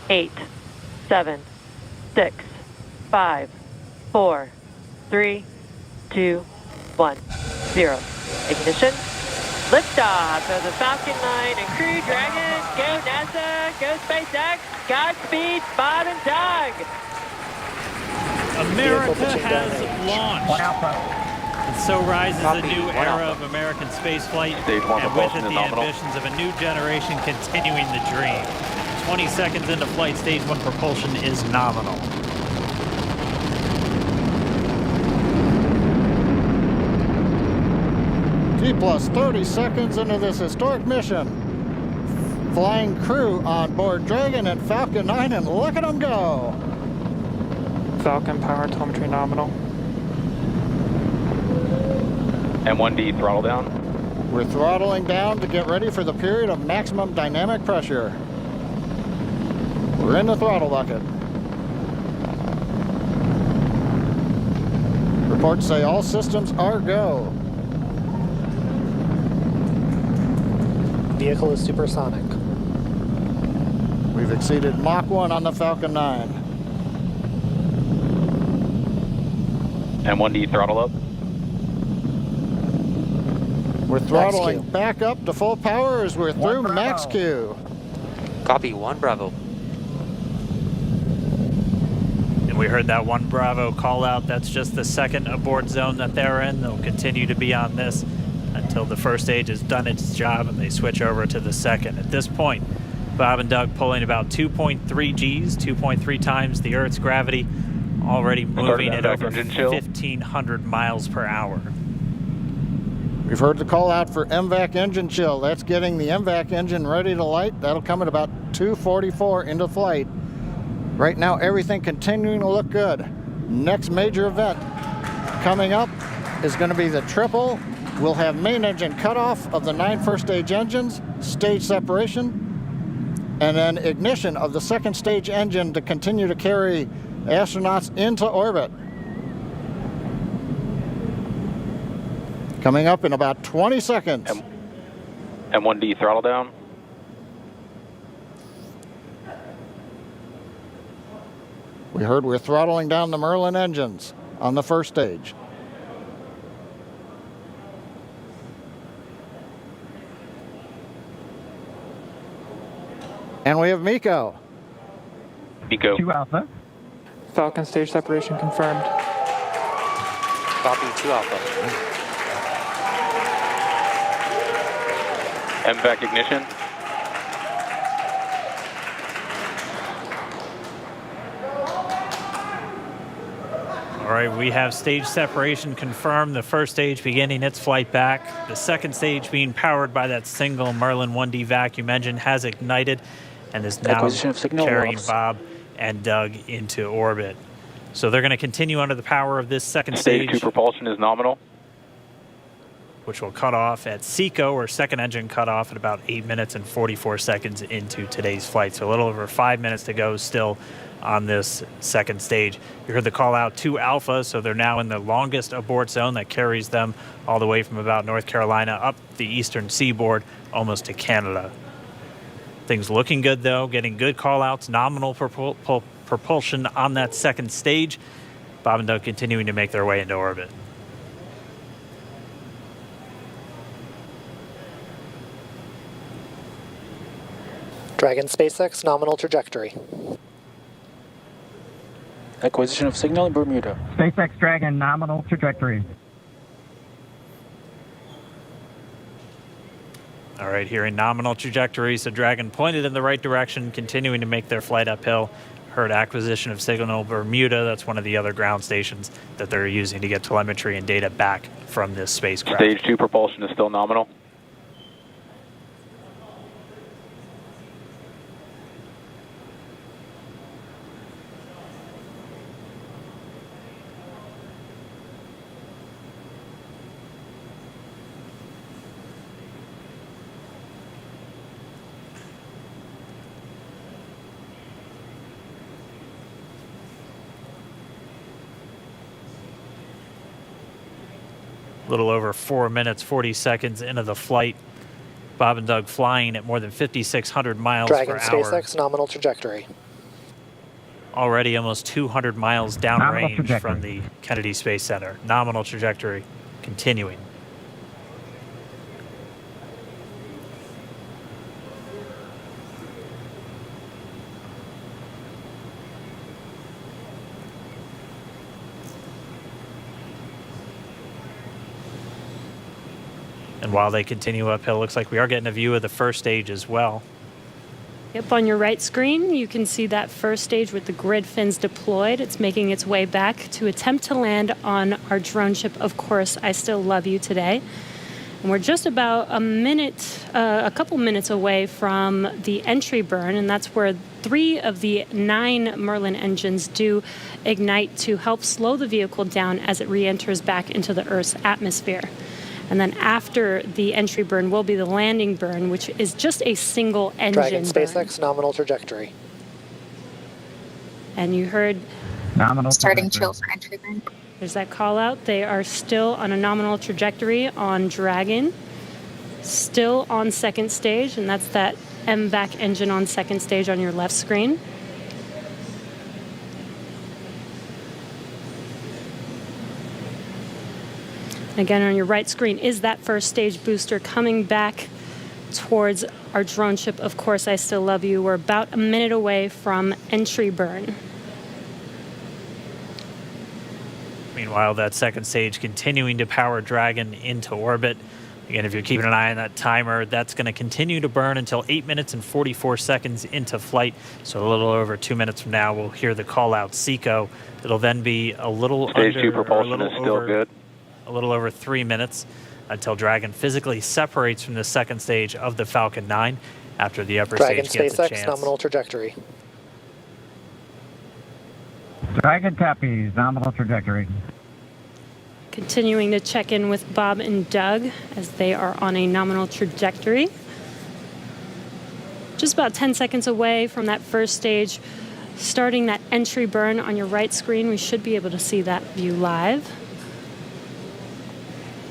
8, 7, 6, 5, 4, 3, 2, 1, 0. Ignition. Liftoff of the Falcon 9 and Crew Dragon. Go NASA, go SpaceX. Godspeed, Bob and Doug. America has launched. And so rises a new era of American spaceflight, and with it the ambitions of a new generation continuing the dream. 20 seconds into flight, stage 1 propulsion is nominal. T plus 30 seconds into this historic mission. Flying crew on board Dragon and Falcon 9, and look at them go. Falcon power telemetry nominal. M1D throttle down. We're throttling down to get ready for the period of maximum dynamic pressure. We're in the throttle bucket. Reports say all systems are go. Vehicle is supersonic. We've exceeded Mach 1 on the Falcon 9. M1D throttle up. We're throttling back up to full power as we're through max Q. Copy, 1 Bravo. And we heard that 1 Bravo call out. That's just the second abort zone that they're in. They'll continue to be on this until the first stage has done its job and they switch over to the second. At this point, Bob and Doug pulling about 2.3 Gs, 2.3 times the Earth's gravity, already moving at over 1,500 miles per hour. We've heard the call out for MVAC engine chill. That's getting the MVAC engine ready to light. That'll come at about 2:44 into flight. Right now, everything continuing to look good. Next major event coming up is going to be the triple. We'll have main engine cutoff of the 9 first stage engines, stage separation, and then ignition of the second stage engine to continue to carry astronauts into orbit. Coming up in about 20 seconds. M1D throttle down. We heard we're throttling down the Merlin engines on the first stage. And we have Miko. Miko. 2 Alpha. Falcon stage separation confirmed. Copy, 2 Alpha. MVAC ignition. All right, we have stage separation confirmed. The first stage beginning its flight back. The second stage being powered by that single Merlin 1D vacuum engine has ignited and is now carrying Bob and Doug into orbit. So they're going to continue under the power of this second stage. Stage 2 propulsion is nominal. Which will cut off at SECO, or second engine cut off, at about 8 minutes and 44 seconds into today's flight. So a little over 5 minutes to go still on this second stage. You heard the call out 2 Alpha, so they're now in the longest abort zone that carries them all the way from about North Carolina up the eastern seaboard almost to Canada. Things looking good though, getting good call outs, nominal propulsion on that second stage. Bob and Doug continuing to make their way into orbit. Dragon SpaceX nominal trajectory. Acquisition of signal in Bermuda. SpaceX Dragon nominal trajectory. All right, here in nominal trajectory, so Dragon pointed in the right direction, continuing to make their flight uphill. Heard acquisition of signal Bermuda. That's one of the other ground stations that they're using to get telemetry and data back from this spacecraft. Stage 2 propulsion is still nominal. A little over 4 minutes, 40 seconds into the flight. Bob and Doug flying at more than 5,600 miles Dragon per hour. SpaceX nominal trajectory. already almost 200 miles Nominal downrange trajectory. from the Kennedy Space Center. Nominal trajectory continuing. And while they continue uphill, looks like we are getting a view of the first stage as well. Yep, on your right screen, you can see that first stage with the grid fins deployed. It's making its way back to attempt to land on our drone ship, Of Course, I Still Love You Today. And we're just about a couple minutes away from the entry burn, and that's where 3 of the 9 Merlin engines do ignite to help slow the vehicle down as it re-enters back into the Earth's atmosphere. And then after the entry burn will be the landing burn, which is just a single engine Dragon burn. SpaceX nominal trajectory. And you heard Nominal Starting trajectory. chill for entry burn. there's that call out. They are still on a nominal trajectory on Dragon, still on second stage, and that's that MVAC engine on second stage on your left screen. Again, on your right screen is that first stage booster coming back towards our drone ship, Of Course, I Still Love You. We're about a minute away from entry burn. Meanwhile, that second stage continuing to power Dragon into orbit. Again, if you're keeping an eye on that timer, that's going to continue to burn until 8 minutes and 44 seconds into flight. So a little over 2 minutes from now, we'll hear the call out SECO. It'll then be a little Stage under, 2 propulsion or a is little still over, good. a little over 3 minutes until Dragon physically separates from the second stage of the Falcon 9 after the upper Dragon stage gets a SpaceX chance. nominal trajectory. Dragon copies. Nominal trajectory. Continuing to check in with Bob and Doug as they are on a nominal trajectory. Just about 10 seconds away from that first stage, starting that entry burn on your right screen. We should be able to see that view live.